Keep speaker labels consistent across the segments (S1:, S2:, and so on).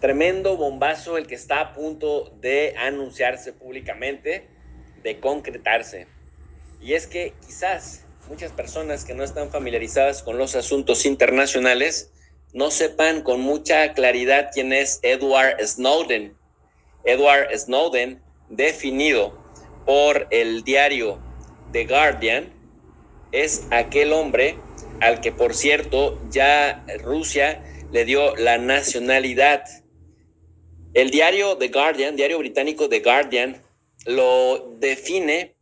S1: Tremendo bombazo el que está a punto de anunciarse públicamente, de concretarse. Y es que quizás muchas personas que no están familiarizadas con los asuntos internacionales no sepan con mucha claridad quién es Edward Snowden. Edward Snowden, definido por el diario The Guardian, es aquel hombre al que, por cierto, ya Rusia le dio la nacionalidad. El diario The Guardian, diario británico The Guardian, lo define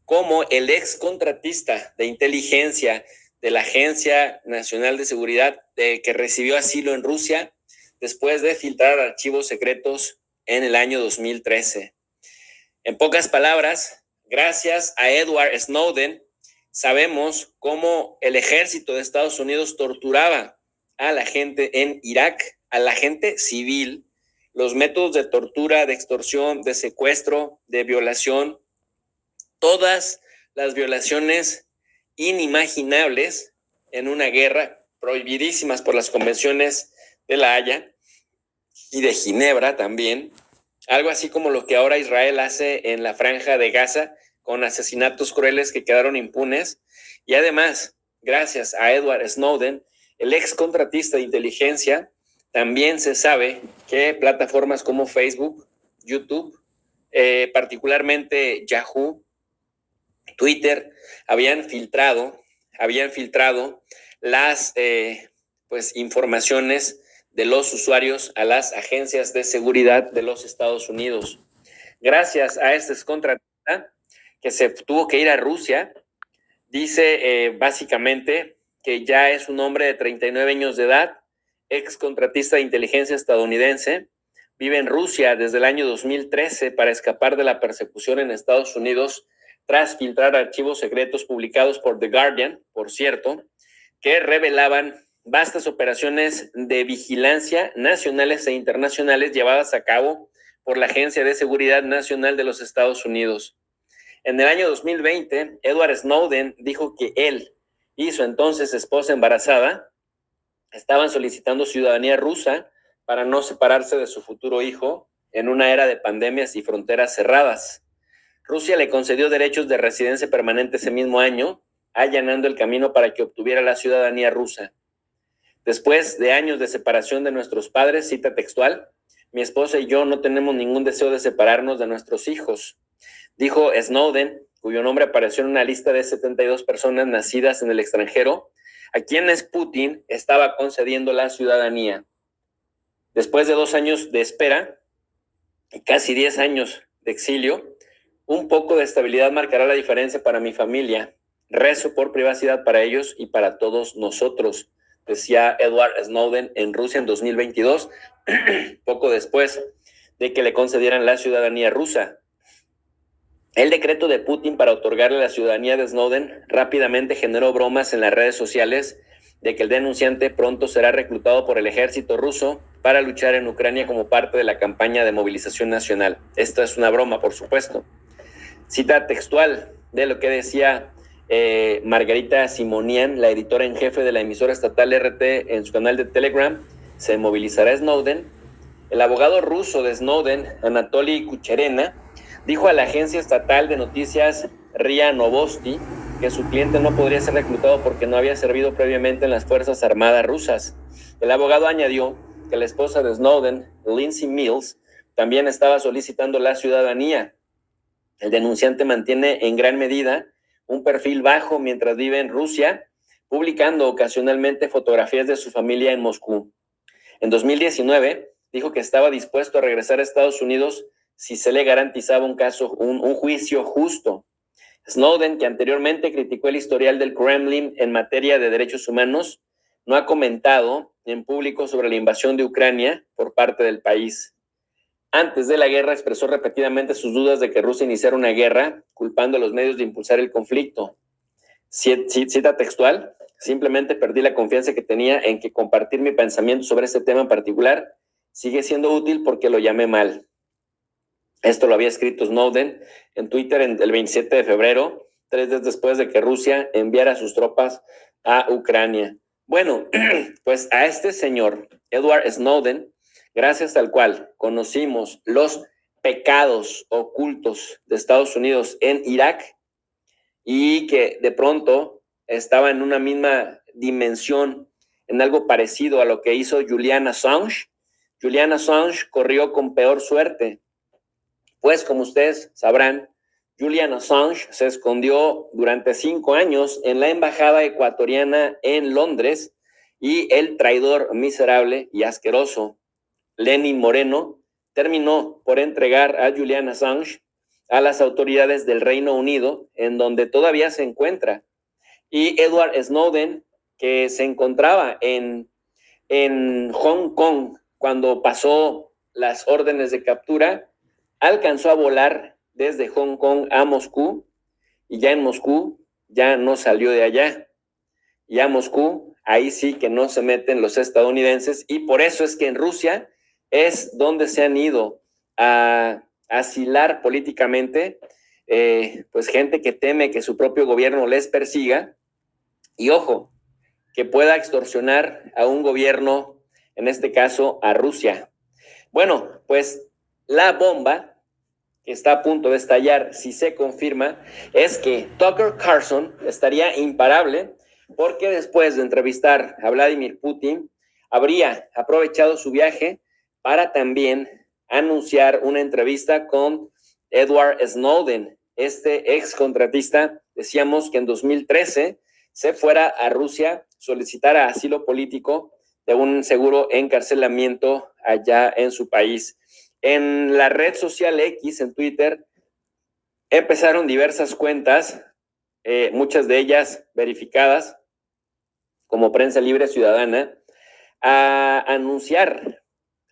S1: como el ex contratista de inteligencia de la Agencia Nacional de Seguridad que recibió asilo en Rusia después de filtrar archivos secretos en el año 2013. En pocas palabras, gracias a Edward Snowden, sabemos cómo el ejército de Estados Unidos torturaba a la gente en Irak, a la gente civil, los métodos de tortura, de extorsión, de secuestro, de violación, todas las violaciones inimaginables en una guerra, prohibidísimas por las convenciones de La Haya y de Ginebra también, algo así como lo que ahora Israel hace en la franja de Gaza con asesinatos crueles que quedaron impunes. Y además, gracias a Edward Snowden, el ex contratista de inteligencia, también se sabe que plataformas como Facebook, YouTube, particularmente Yahoo, Twitter, habían filtrado las informaciones de los usuarios a las agencias de seguridad de los Estados Unidos. Gracias a este contratista que se tuvo que ir a Rusia, dice básicamente que ya es un hombre de 39 años de edad, ex contratista de inteligencia estadounidense, vive en Rusia desde el año 2013 para escapar de la persecución en Estados Unidos tras filtrar archivos secretos publicados por The Guardian, por cierto, que revelaban vastas operaciones de vigilancia nacionales e internacionales llevadas a cabo por la Agencia de Seguridad Nacional de los Estados Unidos. En el año 2020, Edward Snowden dijo que él y su entonces esposa embarazada estaban solicitando ciudadanía rusa para no separarse de su futuro hijo en una era de pandemias y fronteras cerradas. Rusia le concedió derechos de residencia permanente ese mismo año, allanando el camino para que obtuviera la ciudadanía rusa. Después de años de separación de nuestros padres, cita textual, mi esposa y yo no tenemos ningún deseo de separarnos de nuestros hijos, dijo Snowden, cuyo nombre apareció en una lista de 72 personas nacidas en el extranjero, a quienes Putin estaba concediendo la ciudadanía. Después de 2 años de espera y casi 10 años de exilio, un poco de estabilidad marcará la diferencia para mi familia. Rezo por privacidad para ellos y para todos nosotros, decía Edward Snowden en Rusia en 2022, poco después de que le concedieran la ciudadanía rusa. El decreto de Putin para otorgarle la ciudadanía de Snowden rápidamente generó bromas en las redes sociales de que el denunciante pronto será reclutado por el ejército ruso para luchar en Ucrania como parte de la campaña de movilización nacional. Esta es una broma, por supuesto. Cita textual de lo que decía Margarita Simonian, la editora en jefe de la emisora estatal RT, en su canal de Telegram: se movilizará Snowden. El abogado ruso de Snowden, Anatoly Kucherena, dijo a la agencia estatal de noticias RIA Novosti que su cliente no podría ser reclutado porque no había servido previamente en las Fuerzas Armadas rusas. El abogado añadió que la esposa de Snowden, Lindsay Mills, también estaba solicitando la ciudadanía. El denunciante mantiene en gran medida un perfil bajo mientras vive en Rusia, publicando ocasionalmente fotografías de su familia en Moscú. En 2019 dijo que estaba dispuesto a regresar a Estados Unidos si se le garantizaba un juicio justo. Snowden, que anteriormente criticó el historial del Kremlin en materia de derechos humanos, no ha comentado en público sobre la invasión de Ucrania por parte del país. Antes de la guerra expresó repetidamente sus dudas de que Rusia iniciara una guerra, culpando a los medios de impulsar el conflicto. Cita textual: simplemente perdí la confianza que tenía en que compartir mi pensamiento sobre este tema en particular sigue siendo útil porque lo llamé mal. Esto lo había escrito Snowden en Twitter el 27 de febrero, 3 días después de que Rusia enviara sus tropas a Ucrania. Bueno, pues a este señor, Edward Snowden, gracias al cual conocimos los pecados ocultos de Estados Unidos en Irak y que de pronto estaba en una misma dimensión, en algo parecido a lo que hizo Julian Assange. Julian Assange corrió con peor suerte, pues como ustedes sabrán, Julian Assange se escondió durante 5 años en la embajada ecuatoriana en Londres y el traidor miserable y asqueroso Lenin Moreno terminó por entregar a Julian Assange a las autoridades del Reino Unido, en donde todavía se encuentra. Y Edward Snowden, que se encontraba en Hong Kong cuando pasó las órdenes de captura, alcanzó a volar desde Hong Kong a Moscú y ya en Moscú ya no salió de allá. Y a Moscú, ahí sí que no se meten los estadounidenses y por eso es que en Rusia es donde se han ido a asilar políticamente pues gente que teme que su propio gobierno les persiga y ojo, que pueda extorsionar a un gobierno, en este caso a Rusia. Bueno, pues la bomba que está a punto de estallar, si se confirma, es que Tucker Carlson estaría imparable porque después de entrevistar a Vladimir Putin, habría aprovechado su viaje para también anunciar una entrevista con Edward Snowden, este ex contratista, decíamos que en 2013 se fuera a Rusia, solicitara asilo político de un seguro encarcelamiento allá en su país. En la red social X, en Twitter, empezaron diversas cuentas, muchas de ellas verificadas como Prensa Libre Ciudadana, a anunciar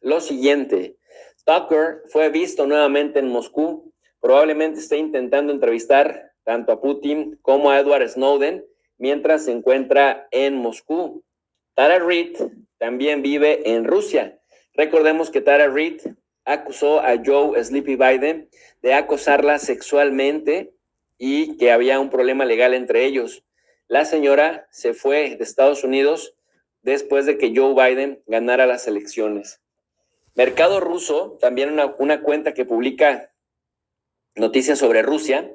S1: lo siguiente. Tucker fue visto nuevamente en Moscú, probablemente esté intentando entrevistar tanto a Putin como a Edward Snowden mientras se encuentra en Moscú. Tara Reid también vive en Rusia. Recordemos que Tara Reid acusó a Joe Sleepy Biden de acosarla sexualmente y que había un problema legal entre ellos. La señora se fue de Estados Unidos después de que Joe Biden ganara las elecciones. Mercado Ruso, también una cuenta que publica noticias sobre Rusia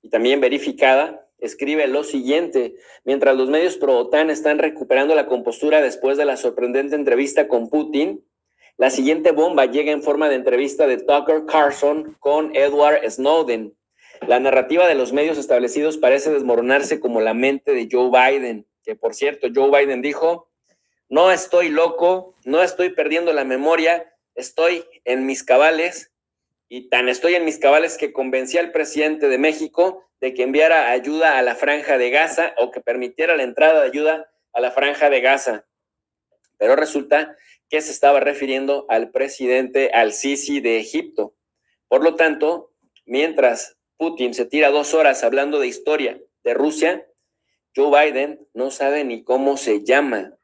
S1: y también verificada, escribe lo siguiente: mientras los medios pro-OTAN están recuperando la compostura después de la sorprendente entrevista con Putin, la siguiente bomba llega en forma de entrevista de Tucker Carlson con Edward Snowden. La narrativa de los medios establecidos parece desmoronarse como la mente de Joe Biden, que por cierto, Joe Biden dijo: no estoy loco, no estoy perdiendo la memoria, estoy en mis cabales. Y tan estoy en mis cabales que convencí al presidente de México de que enviara ayuda a la Franja de Gaza o que permitiera la entrada de ayuda a la Franja de Gaza. Pero resulta que se estaba refiriendo al presidente al-Sisi de Egipto. Por lo tanto, mientras Putin se tira 2 horas hablando de historia de Rusia, Joe Biden no sabe ni cómo se llama.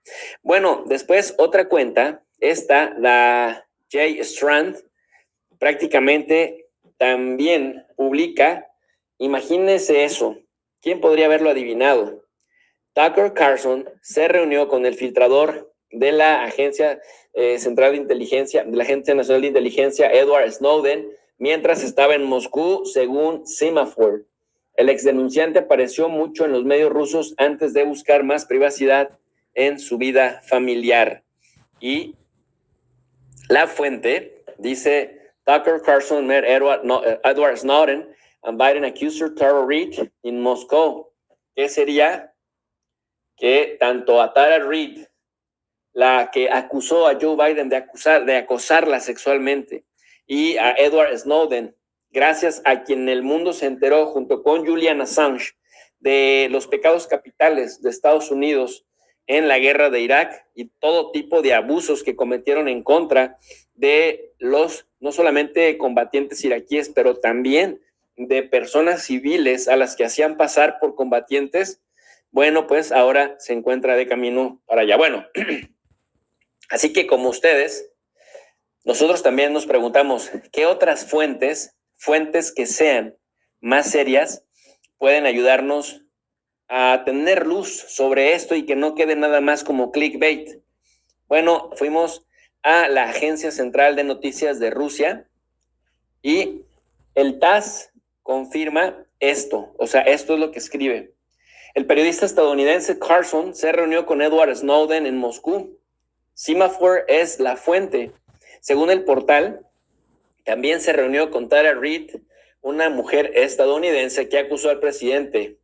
S1: Bueno, después otra cuenta, esta, la Jay Strand, prácticamente también publica, imagínense eso, ¿quién podría haberlo adivinado? Tucker Carlson se reunió con el filtrador de la Agencia Central de Inteligencia, de la Agencia Nacional de Inteligencia, Edward Snowden, mientras estaba en Moscú, según Semafor. El exdenunciante apareció mucho en los medios rusos antes de buscar más privacidad en su vida familiar. Y la fuente dice: Tucker Carlson met Edward Snowden and Biden accuser Tara Reid in Moscow. ¿Qué sería? Que tanto a Tara Reid, la que acusó a Joe Biden de acosarla sexualmente, y a Edward Snowden, gracias a quien el mundo se enteró junto con Julian Assange de los pecados capitales de Estados Unidos en la guerra de Irak y todo tipo de abusos que cometieron en contra de los, no solamente combatientes iraquíes, pero también de personas civiles a las que hacían pasar por combatientes. Bueno, pues ahora se encuentra de camino para allá. Bueno, así que como ustedes, nosotros también nos preguntamos, ¿qué otras fuentes que sean más serias, pueden ayudarnos a tener luz sobre esto y que no quede nada más como clickbait? Bueno, fuimos a la Agencia Central de Noticias de Rusia y el TASS confirma esto, o sea, esto es lo que escribe. El periodista estadounidense Carson se reunió con Edward Snowden en Moscú. Semaphore es la fuente. Según el portal, también se reunió con Tara Reid, una mujer estadounidense que acusó al presidente